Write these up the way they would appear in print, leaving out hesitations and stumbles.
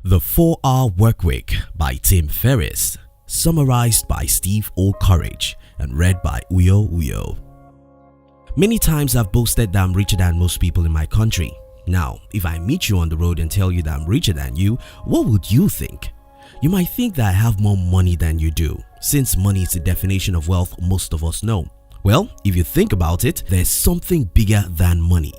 The 4-Hour Workweek by Tim Ferriss, summarized by Steve O. Courage and read by Uyo Uyo. Many times I've boasted that I'm richer than most people in my country. Now, if I meet you on the road and tell you that I'm richer than you, what would you think? You might think that I have more money than you do, since money is the definition of wealth most of us know. Well, if you think about it, there's something bigger than money.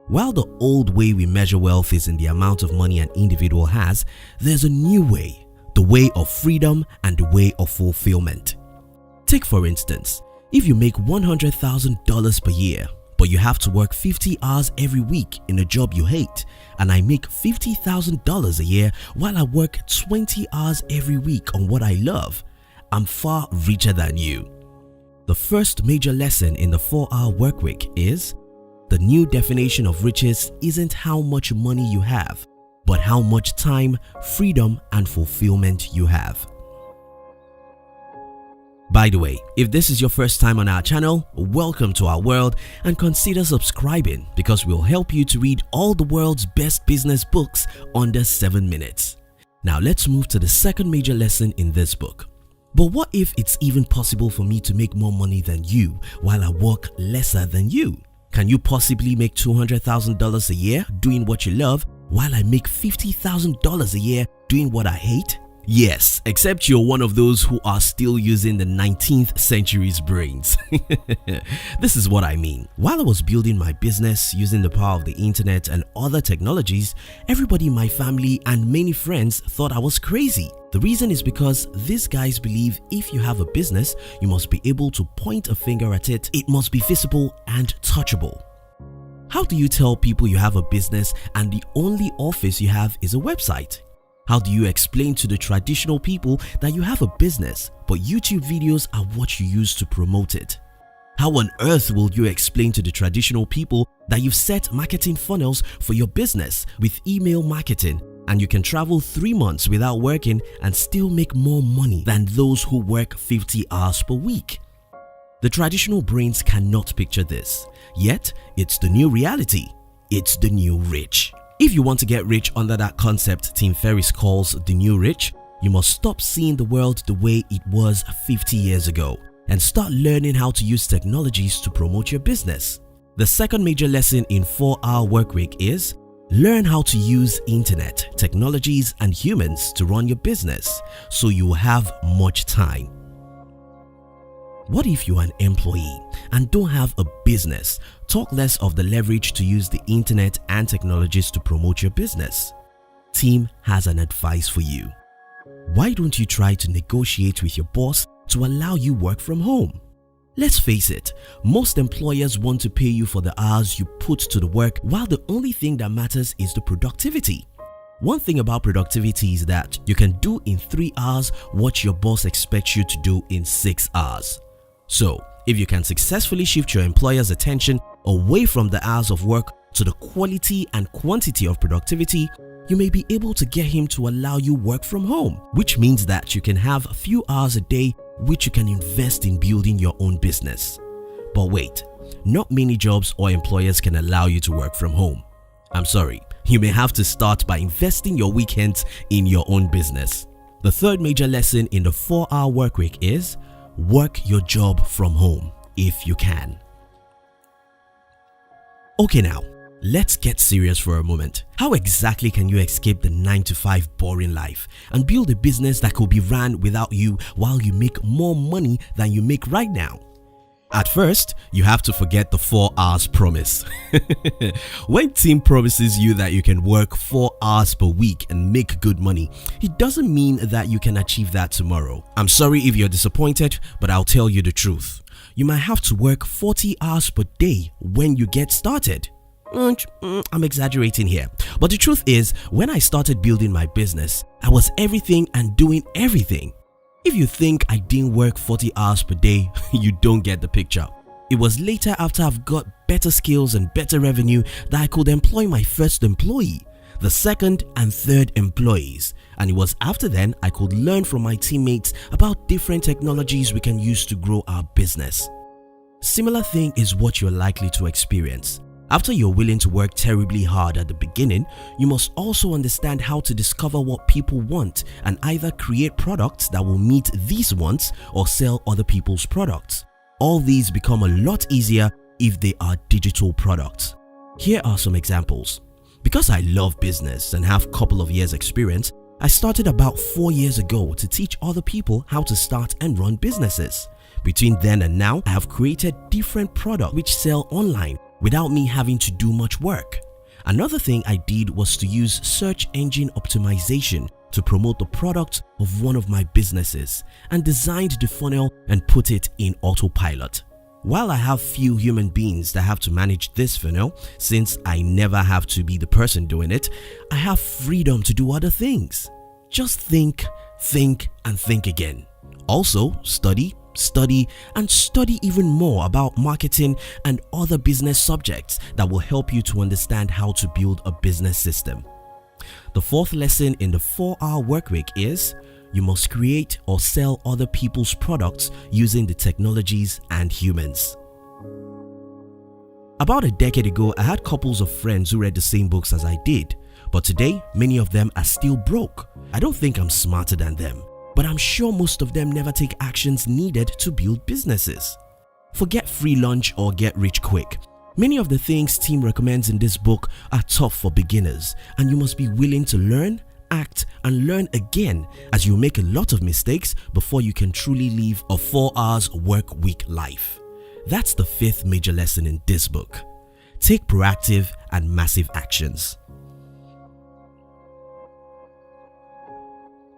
While the old way we measure wealth is in the amount of money an individual has, there's a new way, the way of freedom and the way of fulfillment. Take for instance, if you make $100,000 per year, but you have to work 50 hours every week in a job you hate, and I make $50,000 a year while I work 20 hours every week on what I love, I'm far richer than you. The first major lesson in the 4-Hour Workweek is the new definition of riches isn't how much money you have, but how much time, freedom, and fulfillment you have. By the way, if this is your first time on our channel, welcome to our world and consider subscribing because we'll help you to read all the world's best business books under 7 minutes. Now let's move to the second major lesson in this book. But what if it's even possible for me to make more money than you while I work lesser than you? Can you possibly make $200,000 a year doing what you love while I make $50,000 a year doing what I hate? Yes, except you're one of those who are still using the 19th century's brains. This is what I mean. While I was building my business using the power of the internet and other technologies, everybody in my family and many friends thought I was crazy. The reason is because these guys believe if you have a business, you must be able to point a finger at it. It must be visible and touchable. How do you tell people you have a business and the only office you have is a website? How do you explain to the traditional people that you have a business, but YouTube videos are what you use to promote it? How on earth will you explain to the traditional people that you've set marketing funnels for your business with email marketing and you can travel 3 months without working and still make more money than those who work 50 hours per week? The traditional brains cannot picture this, yet it's the new reality. It's the new rich. If you want to get rich under that concept Tim Ferriss calls the new rich, you must stop seeing the world the way it was 50 years ago and start learning how to use technologies to promote your business. The second major lesson in 4-Hour Workweek is learn how to use internet, technologies, and humans to run your business so you will have much time. What if you're an employee and don't have a business? Talk less of the leverage to use the internet and technologies to promote your business. Tim has an advice for you. Why don't you try to negotiate with your boss to allow you work from home? Let's face it, most employers want to pay you for the hours you put to the work while the only thing that matters is the productivity. One thing about productivity is that you can do in 3 hours what your boss expects you to do in 6 hours. So, if you can successfully shift your employer's attention away from the hours of work to the quality and quantity of productivity, you may be able to get him to allow you work from home, which means that you can have a few hours a day which you can invest in building your own business. But wait, not many jobs or employers can allow you to work from home. I'm sorry, you may have to start by investing your weekends in your own business. The third major lesson in the 4-Hour Workweek is work your job from home if you can. Okay, now let's get serious for a moment. How exactly can you escape the 9-to-5 boring life and build a business that could be ran without you while you make more money than you make right now? At first, you have to forget the 4 hours promise. When Tim promises you that you can work 4 hours per week and make good money, it doesn't mean that you can achieve that tomorrow. I'm sorry if you're disappointed, but I'll tell you the truth. You might have to work 40 hours per day when you get started. I'm exaggerating here, but the truth is, when I started building my business, I was everything and doing everything. If you think I didn't work 40 hours per day, you don't get the picture. It was later after I've got better skills and better revenue that I could employ my first employee, the second and third employees, and it was after then I could learn from my teammates about different technologies we can use to grow our business. Similar thing is what you're likely to experience. After you're willing to work terribly hard at the beginning, you must also understand how to discover what people want and either create products that will meet these wants or sell other people's products. All these become a lot easier if they are digital products. Here are some examples. Because I love business and have a couple of years experience, I started about 4 years ago to teach other people how to start and run businesses. Between then and now, I have created different products which sell online without me having to do much work. Another thing I did was to use search engine optimization to promote the product of one of my businesses and designed the funnel and put it in autopilot. While I have few human beings that have to manage this funnel, since I never have to be the person doing it, I have freedom to do other things. Just think and think again. Also, study and study even more about marketing and other business subjects that will help you to understand how to build a business system. The fourth lesson in the 4-hour workweek is you must create or sell other people's products using the technologies and humans. About a decade ago, I had couples of friends who read the same books as I did, but today many of them are still broke. I don't think I'm smarter than them, but I'm sure most of them never take actions needed to build businesses. Forget free lunch or get rich quick. Many of the things Tim recommends in this book are tough for beginners, and you must be willing to learn, act and learn again, as you make a lot of mistakes before you can truly live a 4 hours work week life. That's the 5th major lesson in this book. Take proactive and massive actions.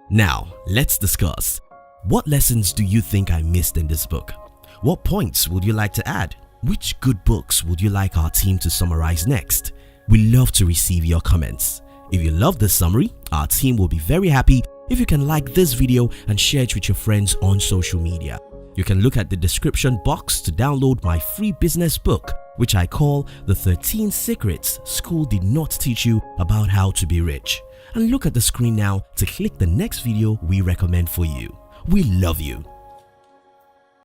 Now, let's discuss. What lessons do you think I missed in this book? What points would you like to add? Which good books would you like our team to summarize next? We love to receive your comments. If you love this summary, our team will be very happy if you can like this video and share it with your friends on social media. You can look at the description box to download my free business book, which I call The 13 Secrets School Did Not Teach You About How to Be Rich. And look at the screen now to click the next video we recommend for you. We love you.